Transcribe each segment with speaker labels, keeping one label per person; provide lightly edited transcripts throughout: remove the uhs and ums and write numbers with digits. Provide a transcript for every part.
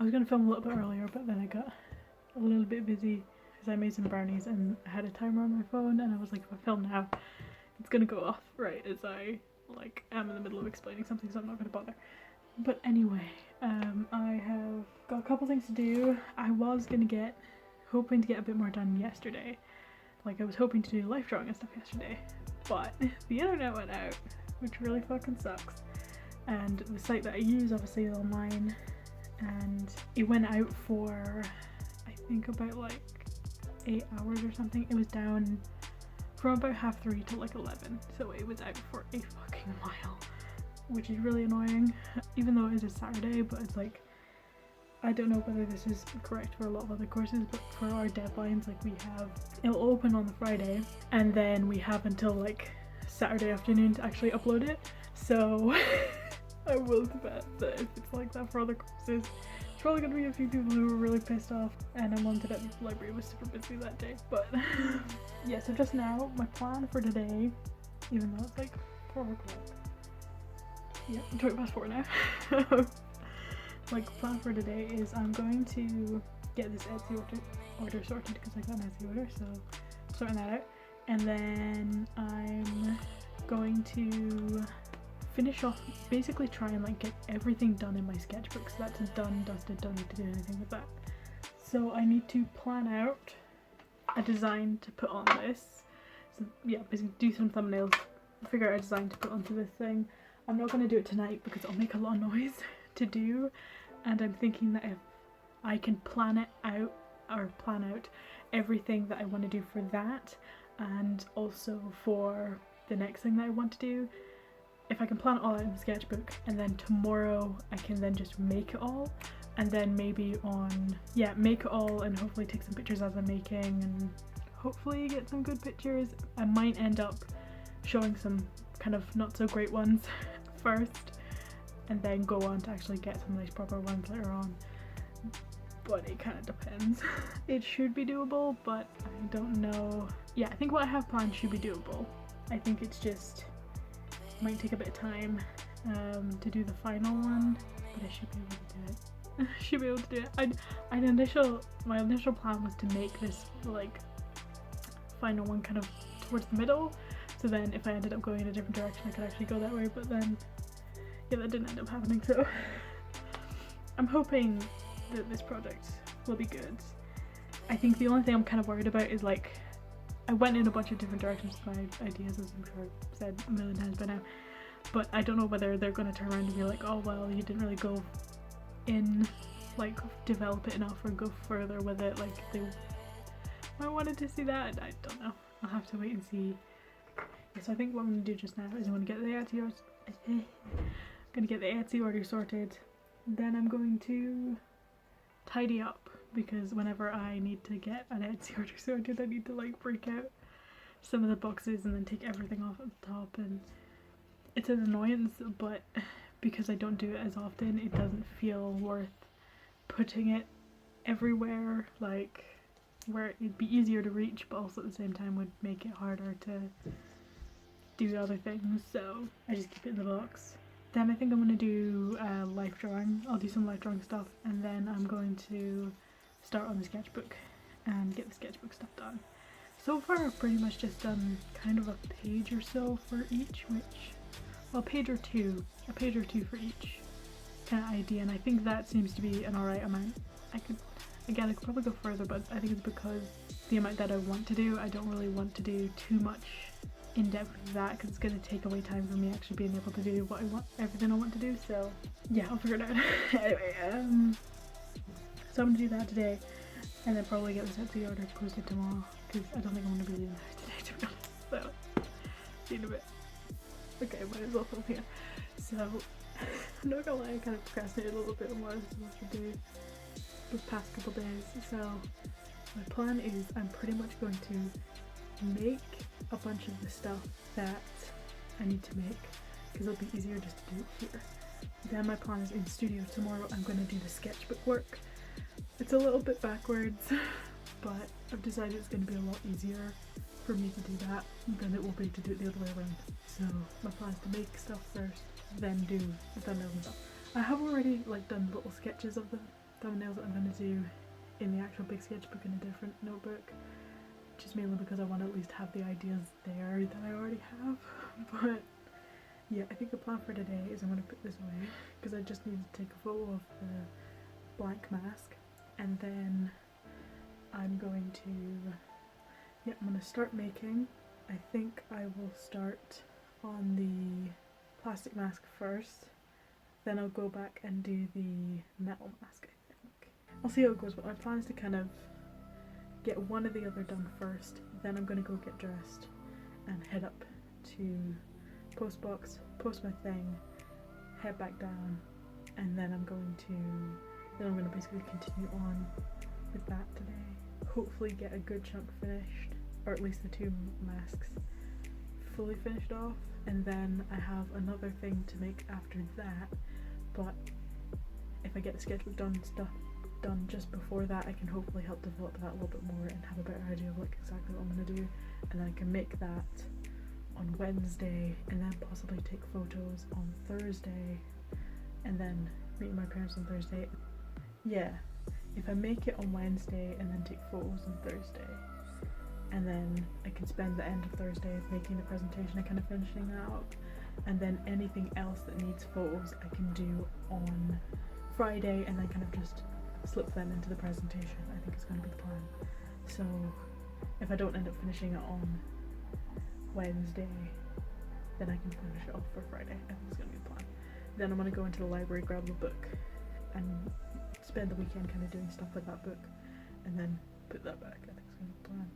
Speaker 1: I was going to film a little bit earlier, but then I got a little bit busy because I made some brownies and I had a timer on my phone, and I was like, if I film now, it's going to go off right as I like am in the middle of explaining something, so I'm not going to bother. But anyway, I have got a couple things to do. I was hoping to get a bit more done yesterday. Like, I was hoping to do life drawing and stuff yesterday, but the internet went out, which really fucking sucks. And the site that I use obviously is online, and it went out for I think about like 8 hours or something. It was down from about 3:30 to like 11, so it was out for a fucking while, which is really annoying, even though it is a Saturday. But it's like, I don't know whether this is correct for a lot of other courses, but for our deadlines, like, it'll open on the Friday and then we have until like Saturday afternoon to actually upload it. So I will bet that if it's like that for other courses, there's probably gonna be a few people who are really pissed off, and I wanted that the library was super busy that day. But yeah, so just now, my plan for today, even though it's like 4 o'clock, yeah, 4 now. Like, plan for today is I'm going to get this Etsy order sorted because I got an Etsy order, so I'm sorting that out. And then I'm going to finish off, basically try and like get everything done in my sketchbook, so that's done, dusted, don't need to do anything with that. So I need to plan out a design to put on this. So yeah, basically do some thumbnails, figure out a design to put onto this thing. I'm not going to do it tonight because it'll make a lot of noise to do, and I'm thinking that if I can plan out everything that I want to do for that, and also for the next thing that I want to do, if I can plan it all out in the sketchbook, and then tomorrow I can then just make it all, and then maybe make it all and hopefully take some pictures as I'm making, and hopefully get some good pictures. I might end up showing some kind of not so great ones first, and then go on to actually get some nice proper ones later on, but it kind of depends. It should be doable, but I don't know. Yeah, I think what I have planned should be doable. I think it's just might take a bit of time to do the final one, but I should be able to do it. I should be able to do it. My initial plan was to make this like final one kind of towards the middle, so then if I ended up going in a different direction I could actually go that way, but then yeah, that didn't end up happening. So I'm hoping that this project will be good. I think the only thing I'm kind of worried about is, like, I went in a bunch of different directions with my ideas, as I'm sure I've said a million times by now, but I don't know whether they're going to turn around and be like, oh well, you didn't really go in, like, develop it enough or go further with it, like I wanted to see that. I don't know, I'll have to wait and see. Yeah, so I think what I'm going to do just now is I'm going to get the Etsy order sorted, then I'm going to tidy up, because whenever I need to get an Etsy order sorted I need to like break out some of the boxes and then take everything off at the top, and it's an annoyance, but because I don't do it as often it doesn't feel worth putting it everywhere, like where it'd be easier to reach but also at the same time would make it harder to do other things, so I just keep it in the box. Then I think I'm going to do life drawing. I'll do some life drawing stuff, and then I'm going to start on the sketchbook and get the sketchbook stuff done. So far I've pretty much just done kind of a page or so for each, a page or two for each kind of idea, and I think that seems to be an alright amount. I could probably go further, but I think it's because the amount that I want to do, I don't really want to do too much in depth with that, because it's going to take away time from me actually being able to do what I want, everything I want to do. So yeah, I'll figure it out. Anyway, so I'm going to do that today, and then probably get this Etsy order posted tomorrow, because I don't think I'm going to be doing that today, to be honest. So see you in a bit. Okay, might as well film here. So I'm not gonna lie, I kind of procrastinated a little bit on what I was supposed to do the past couple days. So my plan is I'm pretty much going to make a bunch of the stuff that I need to make, because it'll be easier just to do it here. Then my plan is in studio tomorrow I'm going to do the sketchbook work. It's a little bit backwards, but I've decided it's going to be a lot easier for me to do that than it will be to do it the other way around. So my plan is to make stuff first, then do the thumbnails and stuff. I have already like done little sketches of the thumbnails that I'm going to do in the actual big sketchbook in a different notebook, just mainly because I want to at least have the ideas there that I already have. But yeah, I think the plan for today is I'm going to put this away because I just need to take a photo of the blank mask, and then I'm going to, yeah, I'm going to start making. I think I will start on the plastic mask first, then I'll go back and do the metal mask, I think. I'll see how it goes, but my plan is to kind of get one or the other done first, then I'm going to go get dressed and head up to postbox, post my thing, head back down, and then I'm going to basically continue on with that today. Hopefully get a good chunk finished, or at least the 2 masks fully finished off, and then I have another thing to make after that, but if I get the sketchbook done and stuff done just before that, I can hopefully help develop that a little bit more and have a better idea of like exactly what I'm going to do, and then I can make that on Wednesday and then possibly take photos on Thursday and then meet my parents on Thursday. Yeah, if I make it on Wednesday and then take photos on Thursday, and then I can spend the end of Thursday making the presentation and kind of finishing that up, and then anything else that needs photos I can do on Friday and then kind of just slip them into the presentation. I think it's going to be the plan. So if I don't end up finishing it on Wednesday, then I can finish it off for Friday. I think it's going to be the plan. Then I'm going to go into the library, grab the book, and spend the weekend kind of doing stuff with that book, and then put that back. I think it's going to be the plan.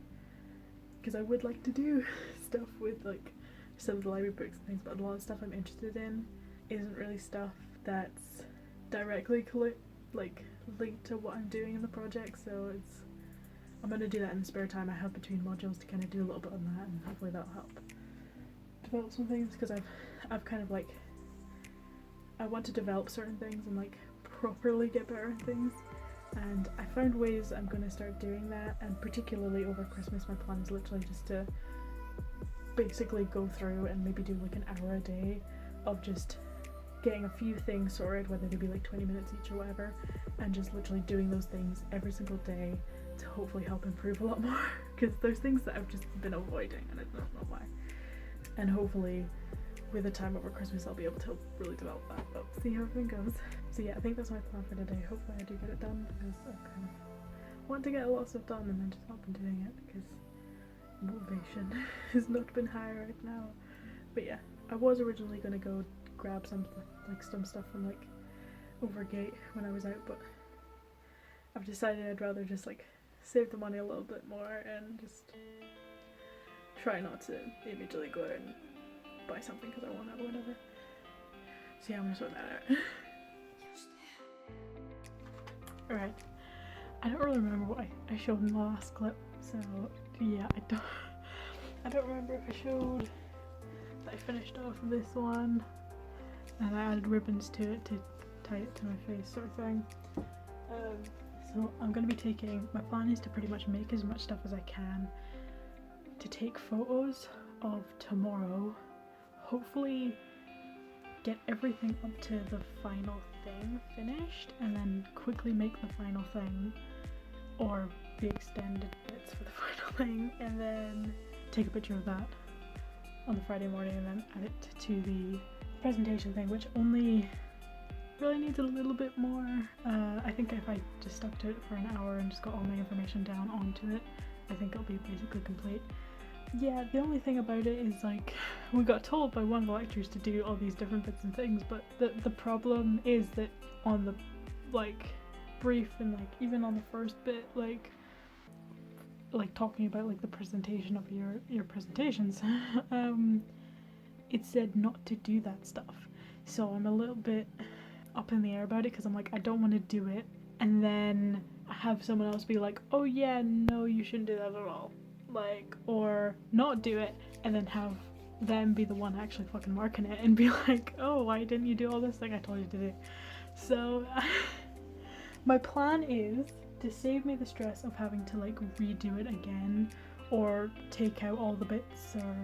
Speaker 1: Because I would like to do stuff with like some of the library books and things, but a lot of stuff I'm interested in isn't really stuff that's directly linked to what I'm doing in the project, so I'm going to do that in the spare time I have between modules to kind of do a little bit on that, and hopefully that'll help develop some things, because I've kind of like, I want to develop certain things and like properly get better at things, and I found ways I'm going to start doing that, and particularly over Christmas my plan is literally just to basically go through and maybe do like an hour a day of just getting a few things sorted, whether they be like 20 minutes each or whatever, and just literally doing those things every single day to hopefully help improve a lot more, because there's things that I've just been avoiding and I don't know why, and hopefully with the time over Christmas I'll be able to really develop that, but see how everything goes. So yeah, I think that's my plan for today. Hopefully I do get it done, because I kind of want to get a lot of stuff done and then just not been doing it because motivation has not been high right now. But yeah, I was originally going to go grab some stuff from like Overgate when I was out, but I've decided I'd rather just like save the money a little bit more and just try not to immediately go out and buy something because I want it or whatever. So yeah, I'm gonna sort that out. Alright, I don't really remember what I showed in the last clip, so yeah, I don't remember if I showed that I finished off this one and I added ribbons to it to tie it to my face sort of thing. So I'm going to be taking, my plan is to pretty much make as much stuff as I can to take photos of tomorrow, hopefully get everything up to the final thing finished, and then quickly make the final thing or the extended bits for the final thing, and then take a picture of that on the Friday morning and then add it to the presentation thing, which only really needs a little bit more. I think if I just stuck to it for an hour and just got all my information down onto it, I think it'll be basically complete. Yeah, the only thing about it is like, we got told by one of the lecturers to do all these different bits and things, but the problem is that on the like brief and like even on the first bit, like talking about like the presentation of your presentations, it said not to do that stuff. So I'm a little bit up in the air about it, because I'm like, I don't want to do it and then have someone else be like, oh yeah, no, you shouldn't do that at all, like, or not do it and then have them be the one actually fucking marking it and be like, oh, why didn't you do all this thing I told you to do? So my plan is to save me the stress of having to like redo it again or take out all the bits or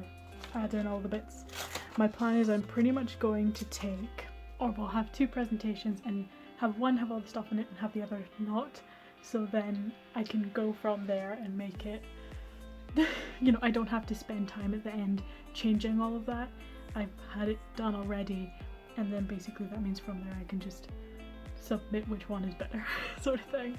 Speaker 1: add in all the bits. My plan is I'm pretty much going to take, or we'll have 2 presentations and have one have all the stuff in it and have the other not, so then I can go from there and make it, you know, I don't have to spend time at the end changing all of that. I've had it done already, and then basically that means from there I can just submit which one is better sort of thing.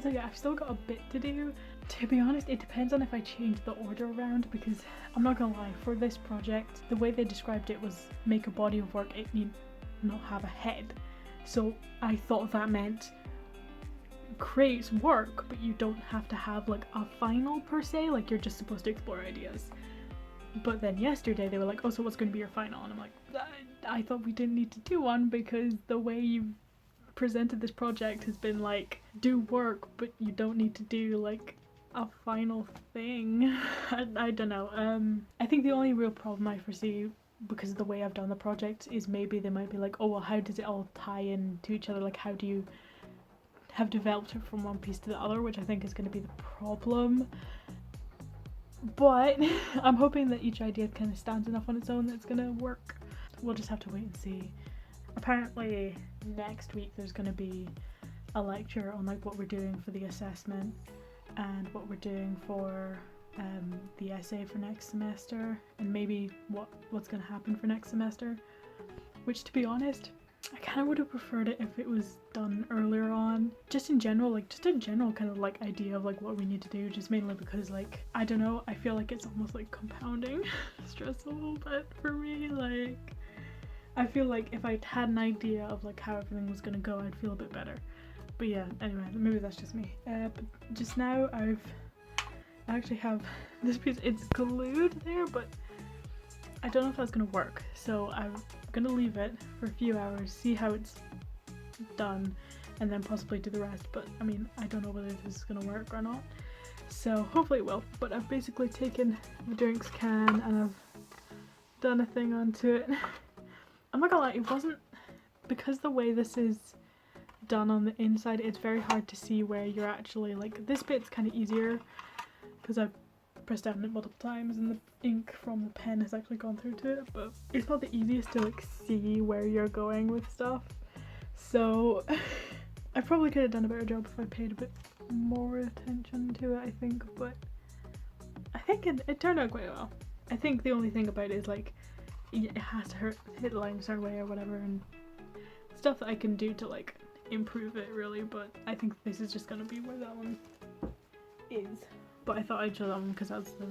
Speaker 1: So yeah, I've still got a bit to do. To be honest, it depends on if I change the order around, because I'm not gonna lie, for this project, the way they described it was make a body of work, it need not have a head. So I thought that meant creates work, but you don't have to have like a final per se, like you're just supposed to explore ideas. But then yesterday they were like, oh, so what's going to be your final? And I'm like, I thought we didn't need to do one, because the way you've presented this project has been like, do work, but you don't need to do like a final thing. I don't know. I think the only real problem I foresee, because of the way I've done the project, is maybe they might be like, oh well, how does it all tie in to each other? Like, how do you have developed it from one piece to the other, which I think is going to be the problem. But I'm hoping that each idea kind of stands enough on its own that it's going to work. We'll just have to wait and see. Apparently next week there's going to be a lecture on like what we're doing for the assessment and what we're doing for the essay for next semester, and maybe what's going to happen for next semester, which, to be honest, I kind of would have preferred it if it was done earlier on. Just in general, like just a general kind of like idea of like what we need to do, just mainly because like, I don't know, I feel like it's almost like compounding stress a little bit for me. Like, I feel like if I had an idea of like how everything was gonna go, I'd feel a bit better. But yeah, anyway, maybe that's just me. But just now I actually have this piece, it's glued there, but I don't know if that's gonna work, so I'm gonna leave it for a few hours, see how it's done, and then possibly do the rest. But I mean, I don't know whether this is gonna work or not, so hopefully it will. But I've basically taken the drinks can and I've done a thing onto it. I'm not gonna lie, it wasn't, because the way this is done on the inside, it's very hard to see where you're actually, like, this bit's kind of easier because I've pressed down it multiple times and the ink from the pen has actually gone through to it, but it's not the easiest to like see where you're going with stuff. So I probably could have done a better job if I paid a bit more attention to it, I think, but I think it turned out quite well. I think the only thing about it is like it has to hit the line a certain way or whatever, and stuff that I can do to like improve it really, but I think this is just gonna be where that one is. But I thought I'd show that one because that's the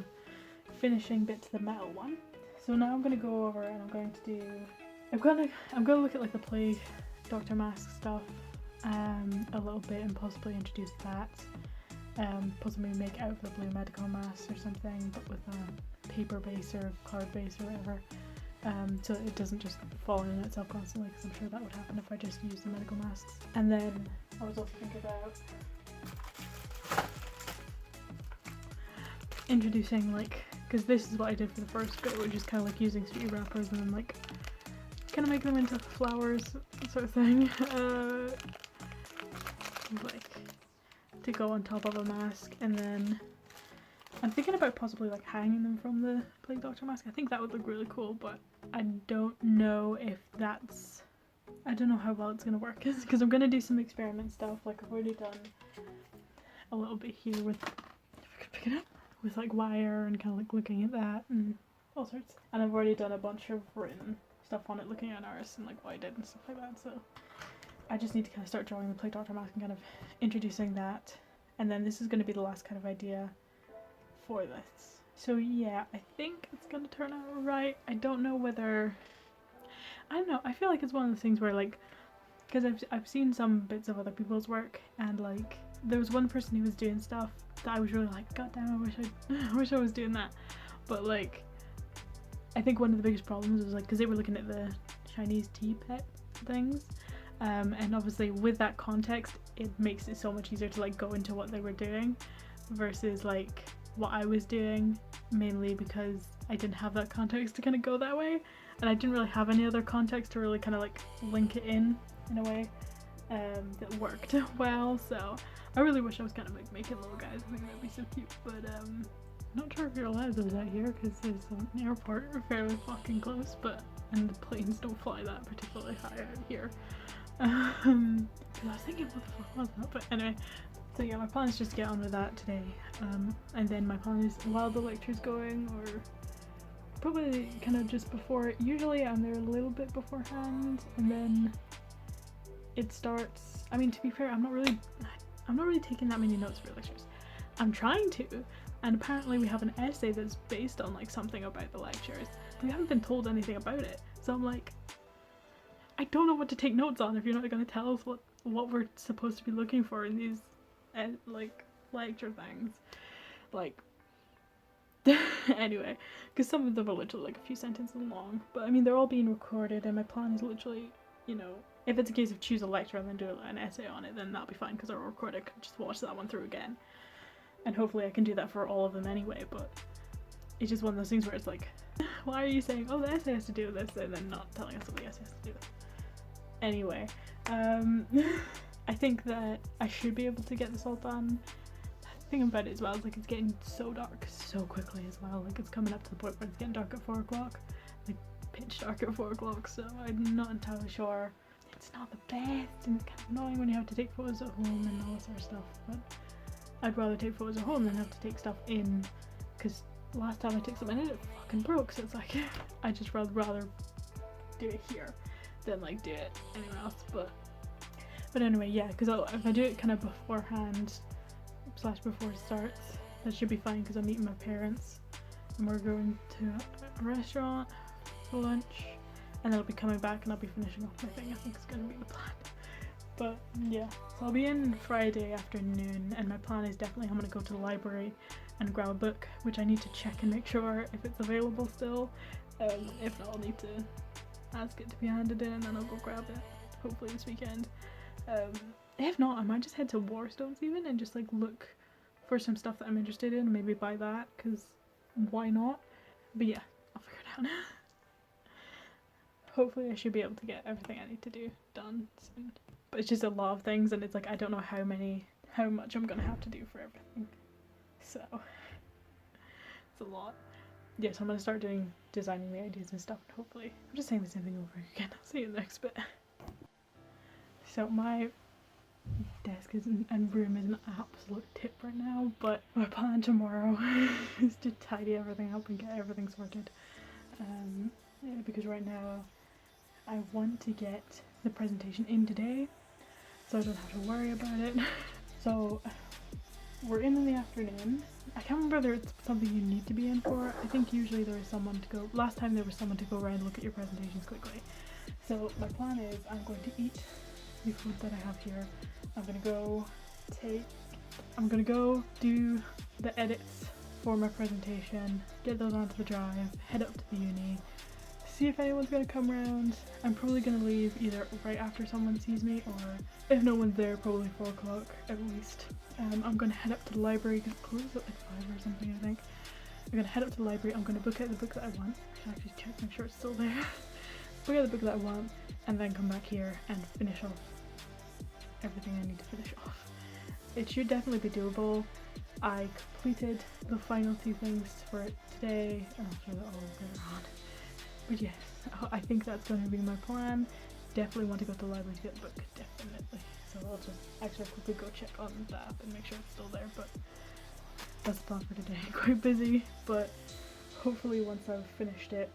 Speaker 1: finishing bit to the metal one. So now I'm gonna go over and I'm gonna look at like the plague doctor mask stuff a little bit, and possibly introduce that. Possibly make out the blue medical mask or something, but with a paper base or card base or whatever. So it doesn't just fall in itself constantly, because I'm sure that would happen if I just used the medical masks. And then I was also thinking about introducing, like, because this is what I did for the first bit, which is kind of like using sweetie wrappers and then like kind of make them into flowers sort of thing, like to go on top of a mask. And then I'm thinking about possibly like hanging them from the plague doctor mask. I think that would look really cool, but I don't know if that's, I don't know how well it's gonna work, because I'm gonna do some experiment stuff. Like, I've already done a little bit here with, if I could pick it up, with like wire and kind of like looking at that and all sorts. And I've already done a bunch of written stuff on it, looking at artists and like what I did and stuff like that. So I just need to kind of start drawing the plague doctor mask and kind of introducing that. And then this is going to be the last kind of idea for this. So yeah, I think it's going to turn out right. I don't know whether, I don't know, I feel like it's one of the things where like, because I've seen some bits of other people's work, and like there was one person who was doing stuff that I was really like, god damn, I wish I was doing that. But like, I think one of the biggest problems was like, because they were looking at the Chinese tea pet things, and obviously with that context it makes it so much easier to like go into what they were doing versus like what I was doing, mainly because I didn't have that context to kind of go that way, and I didn't really have any other context to really kind of like link it in a way that worked well. So I really wish I was kind of like making little guys. I think that'd be so cute, but not sure if you're allowed those out here because there's an airport fairly fucking close, and the planes don't fly that particularly high out here. Because I was thinking, what the fuck was that? But anyway, so yeah, my plan is just to get on with that today. And then my plan is, while the lecture's going, or probably kind of just before, usually I'm there a little bit beforehand, and then it starts. I mean, to be fair, I'm not really taking that many notes for lectures. I'm trying to, and apparently we have an essay that's based on like something about the lectures. We haven't been told anything about it, so I'm like, I don't know what to take notes on if you're not going to tell us what we're supposed to be looking for in these like lecture things. Like, anyway, because some of them are literally like a few sentences long, but I mean they're all being recorded, and my plan is literally, you know, if it's a case of choose a lecture and then do an essay on it, then that'll be fine because I'll record it, I can just watch that one through again, and hopefully I can do that for all of them anyway. But it's just one of those things where it's like, why are you saying, oh, the essay has to do with this, and then not telling us what the essay has to do with? Anyway, I think that I should be able to get this all done. The thing about it as well is like it's getting so dark so quickly as well. Like it's coming up to the point where it's getting dark at 4 o'clock, like pitch dark at 4 o'clock. So I'm not entirely sure. It's not the best, and it's kind of annoying when you have to take photos at home and all this sort of stuff. But I'd rather take photos at home than have to take stuff in, because last time I took something in, it fucking broke. So it's like I just rather do it here than like do it anywhere else. But anyway, yeah, because if I do it kind of beforehand / before it starts, that should be fine, because I'm meeting my parents and we're going to a restaurant for lunch, and then I'll be coming back and I'll be finishing off my thing. I think it's going to be the plan. But yeah, so I'll be in Friday afternoon, and my plan is definitely I'm going to go to the library and grab a book, which I need to check and make sure if it's available still. If not, I'll need to ask it to be handed in, and then I'll go grab it, hopefully this weekend. If not, I might just head to Warstones even and just like look for some stuff that I'm interested in, maybe buy that, because why not? But yeah, I'll figure it out. Hopefully I should be able to get everything I need to do done soon. But it's just a lot of things, and it's like I don't know how much I'm gonna have to do for everything. So it's a lot. Yeah, so I'm gonna start designing the ideas and stuff, and hopefully I'm just saying the same thing over again. I'll see you in the next bit. So my desk and room is an absolute tip right now, but my plan tomorrow is to tidy everything up and get everything sorted. Yeah, because right now I want to get the presentation in today, so I don't have to worry about it. So we're in the afternoon. I can't remember whether it's something you need to be in for. I think usually there is someone to go. Last time there was someone to go around and look at your presentations quickly. So my plan is I'm going to eat the food that I have here. I'm gonna go do the edits for my presentation, get those onto the drive, head up to the uni, see if anyone's gonna come around. I'm probably gonna leave either right after someone sees me, or if no one's there, probably 4 o'clock at least. I'm gonna head up to the library because it closes at like 5 or something, I think. I'm gonna head up to the library. I'm gonna book out the book that I want. I should actually check, make sure it's still there. Book out the book that I want, and then come back here and finish off everything I need to finish off. It should definitely be doable. I completed the final 2 things for it today, and I'll show that all later on. But yes, I think that's going to be my plan. Definitely want to go to the library to get the book, definitely. So I'll just actually quickly go check on the app and make sure it's still there, but that's the plan for today. Quite busy, but hopefully once I've finished it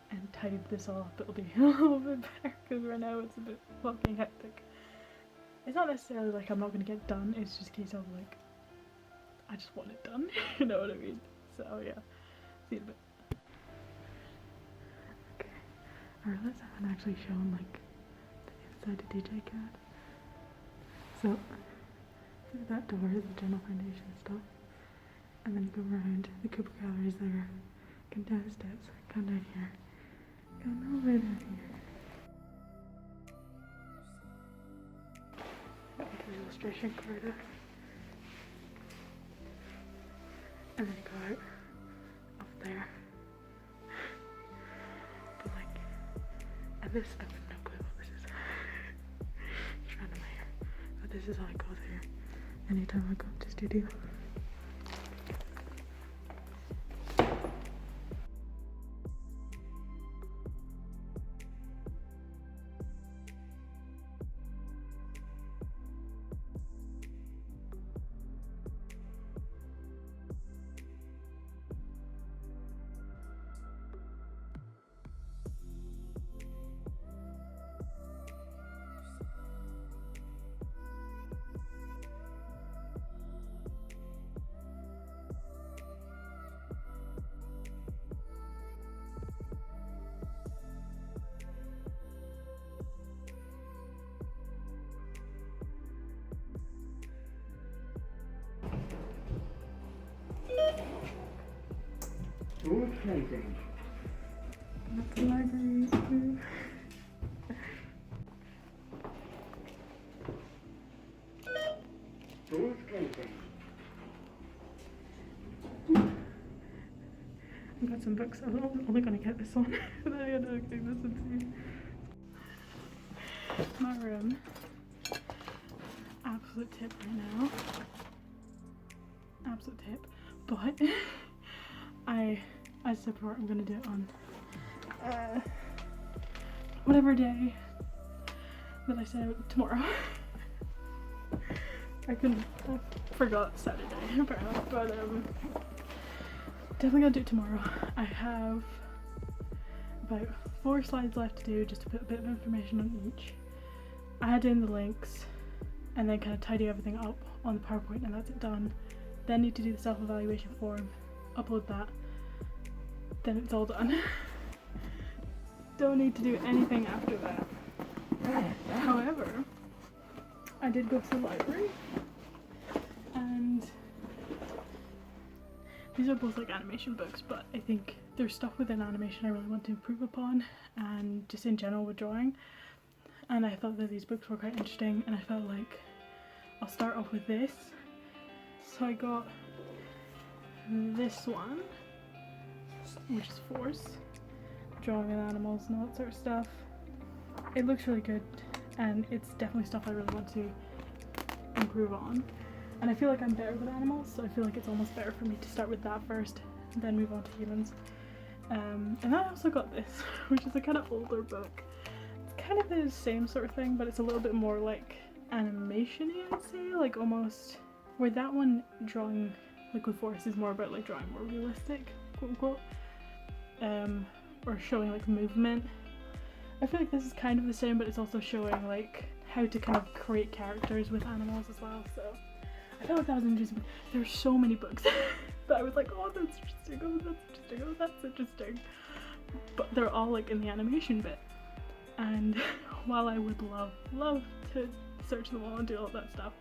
Speaker 1: and tidied this all up, it'll be a little bit better, because right now it's a bit fucking hectic. It's not necessarily like I'm not going to get it done, it's just a case of like, I just want it done, you know what I mean? So yeah, see you in a bit. Okay, I realize I haven't actually shown like the inside of Djcad. So, through that door is the general foundation stuff, and then you go around, the Cooper gallery is there, come down the steps, come down here, go all the way down here. The illustration corridor, and then you go out up there. But like, and this, I have no clue what this is. Trying to layer, but this is how I go there anytime I go to studio.
Speaker 2: Doors closing.
Speaker 1: That's the library.
Speaker 2: Doors closing.
Speaker 1: I've got some books. I'm only gonna get this one. But I gotta listen to. My room. Absolute tip right now. Absolute tip. But I said before, I'm gonna do it on whatever day that I said tomorrow. I forgot Saturday apparently, but definitely gonna do it tomorrow. I have about 4 slides left to do, just to put a bit of information on each, add in the links, and then kind of tidy everything up on the PowerPoint, and that's it done. Then need to do the self-evaluation form, upload that, then it's all done. Don't need to do anything after that. However, I did go to the library, and these are both like animation books, but I think there's stuff within animation I really want to improve upon, and just in general with drawing. And I thought that these books were quite interesting, and I felt like I'll start off with this. So I got this one, which is Force, drawing with animals and all that sort of stuff. It looks really good, and it's definitely stuff I really want to improve on. And I feel like I'm better with animals, so I feel like it's almost better for me to start with that first, then move on to humans. And I also got this, which is a kind of older book. It's kind of the same sort of thing, but it's a little bit more like animation-y, I'd say, like almost, where that one drawing like with Force is more about like drawing more realistic, quote unquote, or showing like movement. I feel like this is kind of the same, but it's also showing like how to kind of create characters with animals as well, so I felt like that was interesting. There's so many books that I was like, oh that's interesting, oh that's interesting, oh that's interesting, but they're all like in the animation bit. And while I would love to search them all and do all that stuff,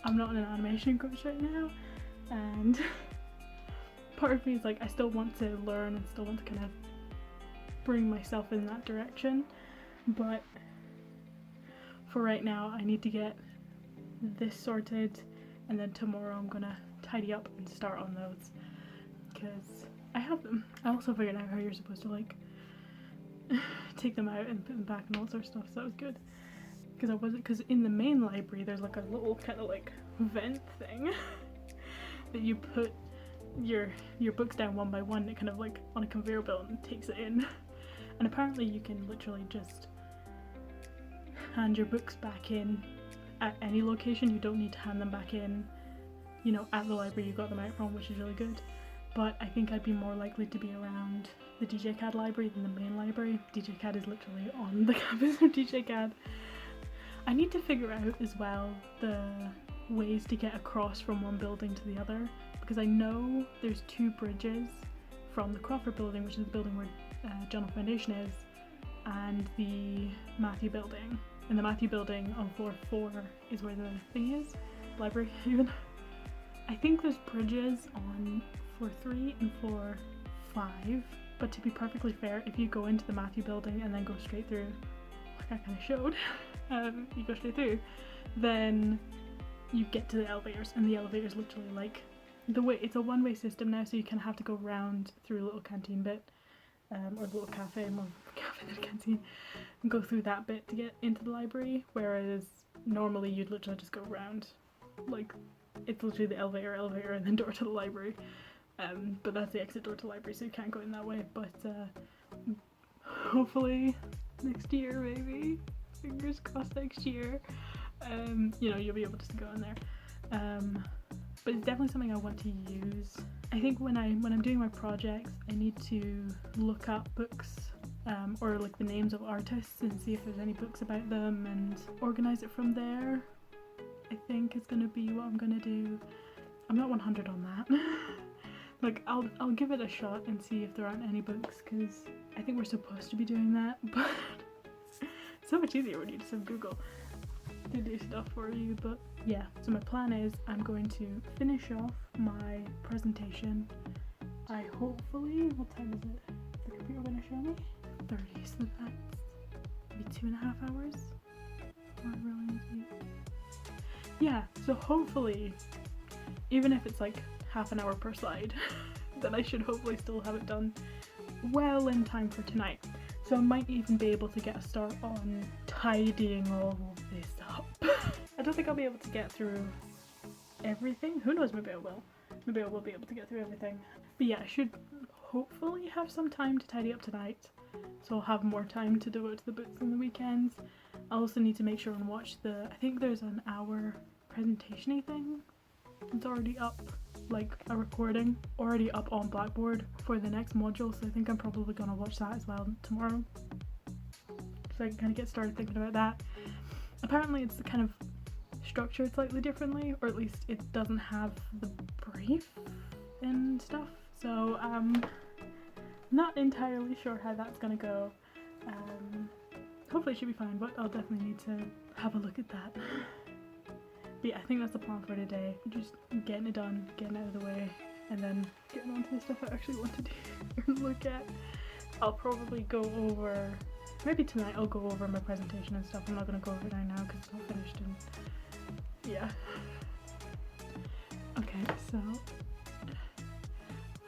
Speaker 1: I'm not in an animation course right now, and part of me is like, I still want to learn and still want to kind of bring myself in that direction, but for right now I need to get this sorted, and then tomorrow I'm gonna tidy up and start on those because I have them. I also figured out how you're supposed to like take them out and put them back and all sort of stuff, so that was good. Because in the main library there's like a little kind of like vent thing that you put your books down one by one, it kind of like on a conveyor belt and takes it in. And apparently you can literally just hand your books back in at any location. You don't need to hand them back in, you know, at the library you got them out from, which is really good. But I think I'd be more likely to be around the Djcad library than the main library. Djcad is literally on the campus of Djcad. I need to figure out as well the ways to get across from one building to the other, because I know there's 2 bridges from the Crawford building, which is the building where General Foundation is, and the Matthew building. And the Matthew building on floor 4 is where the thing is, library even. I think there's bridges on floor 3 and floor 5, but to be perfectly fair, if you go into the Matthew building and then go straight through, like I kind of showed, you go straight through, then you get to the elevators, and the elevators literally like, it's a one-way system now, so you kind of have to go round through a little canteen bit, or the little cafe, more cafe than a canteen, and go through that bit to get into the library, whereas normally you'd literally just go round, like it's literally the elevator, and then door to the library, but that's the exit door to the library, so you can't go in that way. But hopefully next year, maybe, fingers crossed next year, you know, you'll be able to go in there. But it's definitely something I want to use. I think when I'm doing my projects, I need to look up books, or like the names of artists, and see if there's any books about them and organize it from there. I think is gonna be what I'm gonna do. I'm not 100 on that. Like I'll give it a shot and see if there aren't any books, because I think we're supposed to be doing that, but it's so much easier when you just have Google to do stuff for you. But yeah, so my plan is I'm going to finish off my presentation. I hopefully, what time is it? The computer gonna show me? 30, so that's maybe 2.5 hours. Or really need to eat. Yeah, so hopefully, even if it's like half an hour per slide, then I should hopefully still have it done well in time for tonight. So I might even be able to get a start on tidying all of this up. I don't think I'll be able to get through everything. Who knows, maybe I will. Maybe I will be able to get through everything. But yeah, I should hopefully have some time to tidy up tonight. So I'll have more time to devote to the books on the weekends. I also need to make sure and watch the, I think there's an hour presentation-y thing. It's already up, like a recording, already up on Blackboard for the next module. So I think I'm probably gonna watch that as well tomorrow. So I can kind of get started thinking about that. Apparently it's kind of structured slightly differently, or at least it doesn't have the brief and stuff. So not entirely sure how that's gonna go. Hopefully it should be fine, but I'll definitely need to have a look at that. But yeah, I think that's the plan for today. Just getting it done, getting it out of the way, and then getting on to the stuff I actually want to do and look at. I'll probably go over, maybe tonight I'll go over my presentation and stuff. I'm not going to go over it right now because it's not finished, and yeah. Okay, so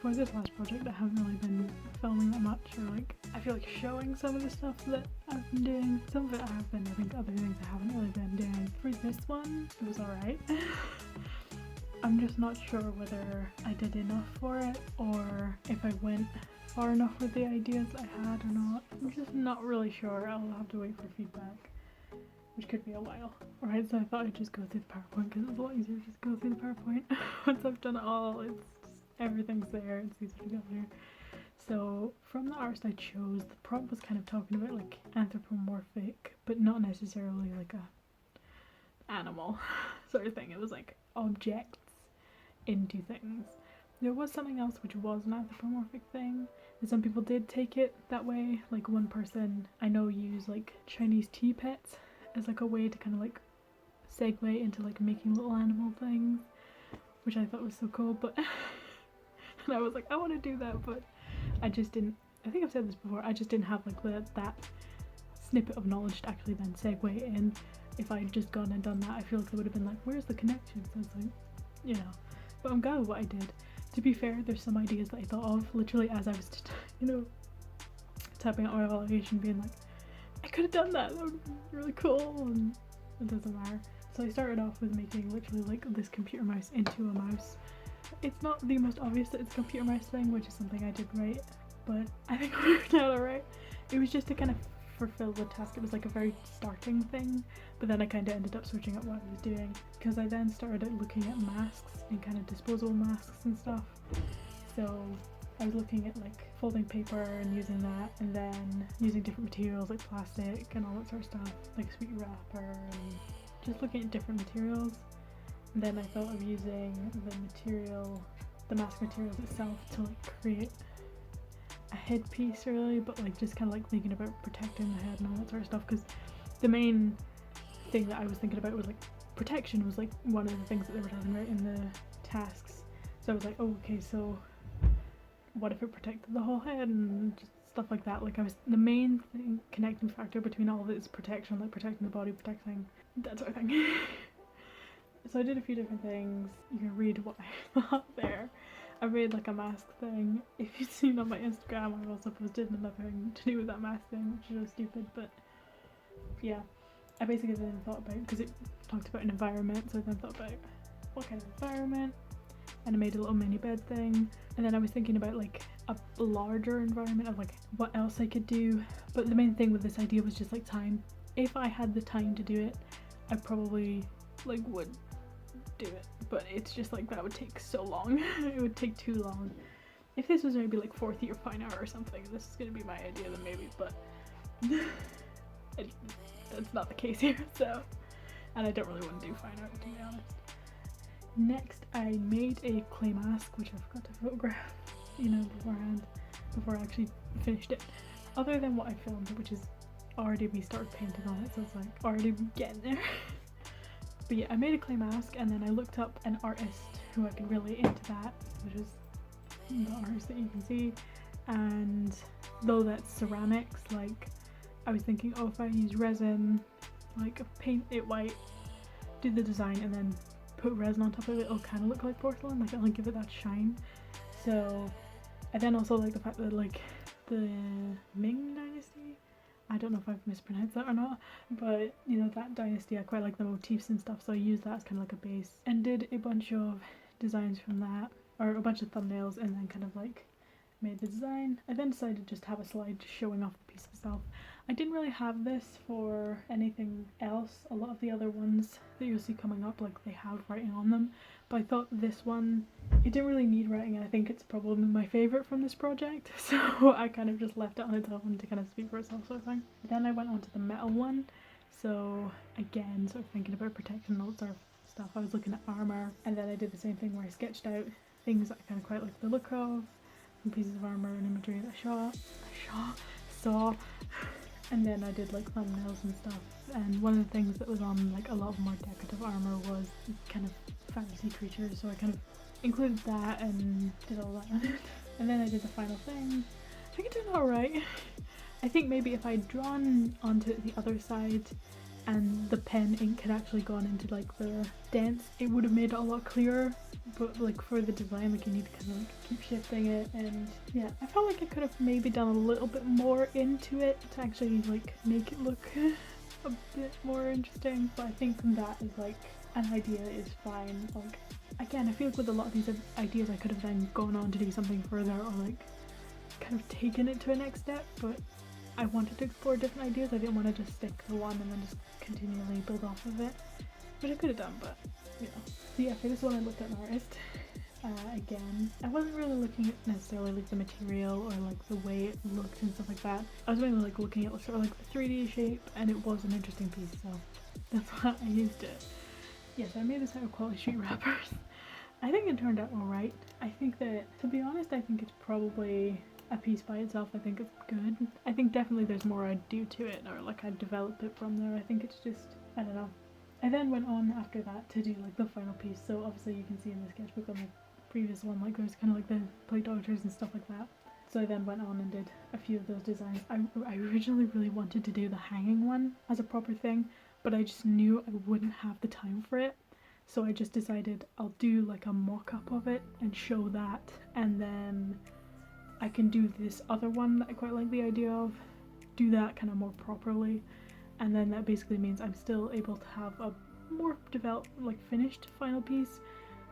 Speaker 1: for this last project I haven't really been filming that much, or like I feel like showing some of the stuff that I've been doing. Some of it I have been, I think other things I haven't really been doing. For this one, it was alright. I'm just not sure whether I did enough for it or if I went far enough with the ideas I had or not. I'm just not really sure. I'll have to wait for feedback, which could be a while. Alright, so I thought I'd just go through the PowerPoint because it's a lot easier to just go through the PowerPoint. Once I've done it all, it's everything's there, it's easy to go through. So from the artist I chose, the prompt was kind of talking about like anthropomorphic, but not necessarily like a animal sort of thing. It was like objects into things. There was something else which was an anthropomorphic thing, and some people did take it that way. Like one person I know used like Chinese tea pets as like a way to kind of like segue into like making little animal things, which I thought was so cool. But and I was like, I want to do that, but I just didn't. I think I've said this before, I just didn't have like that snippet of knowledge to actually then segue in. If I had just gone and done that, I feel like I would have been like, where's the connection? So it's like, you know. But I'm glad with what I did. To be fair, there's some ideas that I thought of literally as I was just, you know, typing out my evaluation, being like, I could have done that would have been really cool, and it doesn't matter. So I started off with making literally like this computer mouse into a mouse. It's not the most obvious that it's a computer mouse thing, which is something I did right, but I think it worked out alright. It was just to kind of fulfill the task. It was like a very starting thing, but then I kind of ended up switching up what I was doing, because I then started looking at masks and kind of disposable masks and stuff. So I was looking at like folding paper and using that, and then using different materials like plastic and all that sort of stuff, like sweet wrapper, and just looking at different materials. And then I thought of using the mask materials itself to like create a headpiece really, but like just kind of like thinking about protecting the head and all that sort of stuff, because the main thing that I was thinking about was like protection was like one of the things that they were talking about in the tasks. So I was like, oh, okay, so what if it protected the whole head and just stuff like that. Like the main thing, connecting factor between all of it is protection, like protecting the body, protecting that sort of thing. So I did a few different things. You can read what I thought there. I made like a mask thing. If you've seen on my Instagram, I've also posted another thing to do with that mask thing, which is really stupid, but yeah. I basically then thought about, because it talked about an environment, so I then thought about what kind of environment, and I made a little mini bed thing, and then I was thinking about like a larger environment of like what else I could do, but the main thing with this idea was just like time. If I had the time to do it, I probably like would do it, but it's just like that would take so long. It would take too long. If this was maybe like 4th year fine art or something, this is gonna be my idea then maybe, but that's not the case here, so, and I don't really want to do fine art, to be honest. Next, I made a clay mask, which I forgot to photograph, you know, beforehand, before I actually finished it. Other than what I filmed, which is already we started painting on it, so it's like already getting there. But yeah, I made a clay mask, and then I looked up an artist who I could relate into that, which is the artist that you can see. And though that's ceramics, like I was thinking, oh, if I use resin, like paint it white, do the design, and then put resin on top of it, it'll kind of look like porcelain, like it'll give it that shine. So I then also like the fact that like the Ming dynasty, I don't know if I've mispronounced that or not, but you know, that dynasty, I quite like the motifs and stuff, so I used that as kind of like a base and did a bunch of designs from that, or a bunch of thumbnails, and then kind of like made the design. I then decided just to have a slide showing off the piece itself. I didn't really have this for anything else. A lot of the other ones that you'll see coming up, like they have writing on them, but I thought this one, it didn't really need writing, and I think it's probably my favourite from this project, so I kind of just left it on its own to kind of speak for itself, sort of thing. Then I went on to the metal one, so again, sort of thinking about protection, all that sort of stuff. I was looking at armour, and then I did the same thing where I sketched out things that I kind of quite like the look of, some pieces of armour and imagery that I saw, and then I did like thumbnails and stuff. And one of the things that was on like a lot of more decorative armour was kind of fantasy creatures, so I kind of included that and did all that on it. And then I did the final thing. I think it turned out right. I think maybe if I'd drawn onto the other side and the pen ink had actually gone into like the dents, it would have made it a lot clearer. But like for the design, like you need to kind of like keep shifting it, and yeah, I felt like I could have maybe done a little bit more into it to actually like make it look a bit more interesting. But I think that is like an idea is fine. Like again, I feel like with a lot of these ideas I could have then gone on to do something further, or like kind of taken it to a next step, but I wanted to explore different ideas. I didn't want to just stick to one and then just continually build off of it, which I could have done, but you know. So yeah, for this one I looked at an artist. Again, I wasn't really looking at necessarily like the material or like the way it looked and stuff like that. I was mainly like looking at sort of like the 3D shape, and it was an interesting piece, so that's why I used it. Yes, I made this out of quality sheet wrappers. I think it turned out alright. I think that, to be honest, I think it's probably a piece by itself. I think it's good. I think definitely there's more I'd do to it, or like I'd develop it from there. I think it's just, I don't know. I then went on after that to do like the final piece, so obviously you can see in the sketchbook on the previous one, like there's kind of like the plate doctors and stuff like that. So I then went on and did a few of those designs. I originally really wanted to do the hanging one as a proper thing, but I just knew I wouldn't have the time for it. So I just decided I'll do like a mock-up of it and show that, and then I can do this other one that I quite like the idea of, do that kind of more properly, and then that basically means I'm still able to have a more developed, like finished final piece,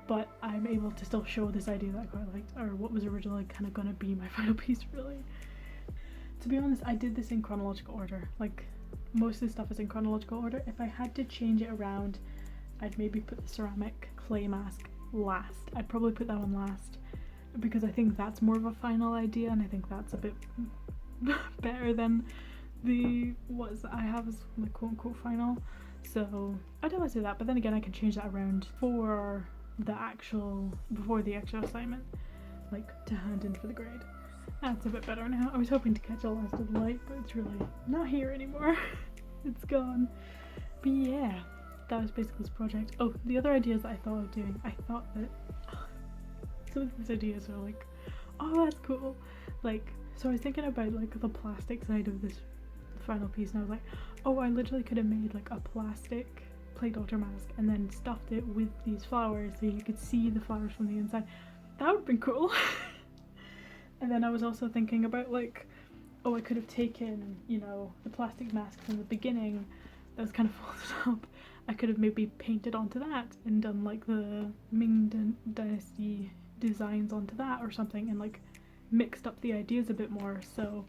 Speaker 1: but I'm able to still show this idea that I quite liked, or what was originally kind of going to be my final piece, really. To be honest, I did this in chronological order. Like, most of the stuff is in chronological order. If I had to change it around, I'd maybe put the ceramic clay mask last. I'd probably put that one last, because I think that's more of a final idea, and I think that's a bit better than the ones that I have as my quote-unquote final. So I don't want to say that, but then again I can change that around for the actual, before the actual assignment, like to hand in for the grade. That's a bit better now. I was hoping to catch a last of the light, but it's really not here anymore. It's gone. But yeah, that was basically this project. Oh, the other ideas that I thought of doing, I thought that some of these ideas are like, oh, that's cool. Like, so I was thinking about like the plastic side of this final piece, and I was like, oh, I literally could have made like a plastic plate doctor mask and then stuffed it with these flowers so you could see the flowers from the inside. That would have been cool. And then I was also thinking about like, oh, I could have taken, you know, the plastic mask from the beginning that was kind of folded up. I could have maybe painted onto that and done like the Ming dynasty designs onto that or something, and like mixed up the ideas a bit more. So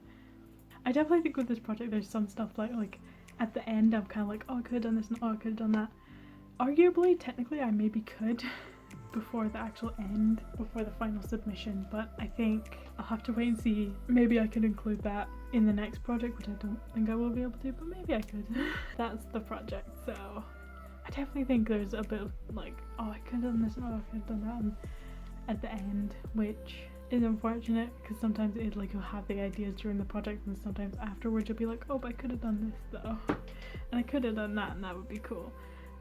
Speaker 1: I definitely think with this project there's some stuff like at the end I'm kind of like, oh, I could have done this, and oh, I could have done that. Arguably, technically I maybe could before the actual end, before the final submission, but I think I'll have to wait and see. Maybe I could include that in the next project, which I don't think I will be able to, but maybe I could. That's the project, so I definitely think there's a bit of like, oh, I could have done this, and oh, I could have done that, and at the end, which is unfortunate because sometimes it like you'll have the ideas during the project, and sometimes afterwards you'll be like, oh, but I could have done this though, and I could have done that, and that would be cool.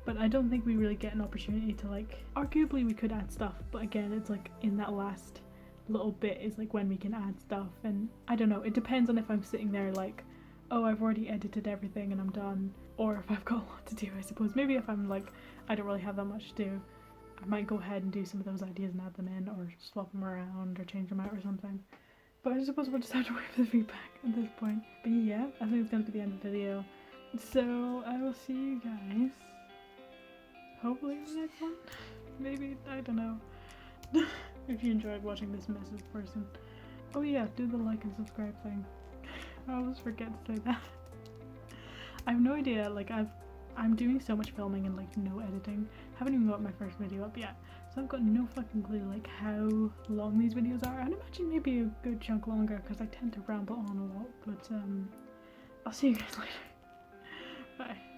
Speaker 1: But I don't think we really get an opportunity to like, arguably we could add stuff, but again it's like in that last little bit is like when we can add stuff, and I don't know, it depends on if I'm sitting there like, oh, I've already edited everything and I'm done, or if I've got a lot to do, I suppose. Maybe if I'm like, I don't really have that much to do, I might go ahead and do some of those ideas and add them in, or swap them around, or change them out or something. But I suppose we'll just have to wait for the feedback at this point. But yeah, I think it's going to be the end of the video. So I will see you guys hopefully in the next one. Maybe, I don't know. If you enjoyed watching this messes person. Oh yeah, do the like and subscribe thing. I always forget to say that. I have no idea, like I'm doing so much filming and like no editing. Haven't even got my first video up yet. So I've got no fucking clue like how long these videos are. I'd imagine maybe a good chunk longer because I tend to ramble on a lot. But I'll see you guys later. Bye.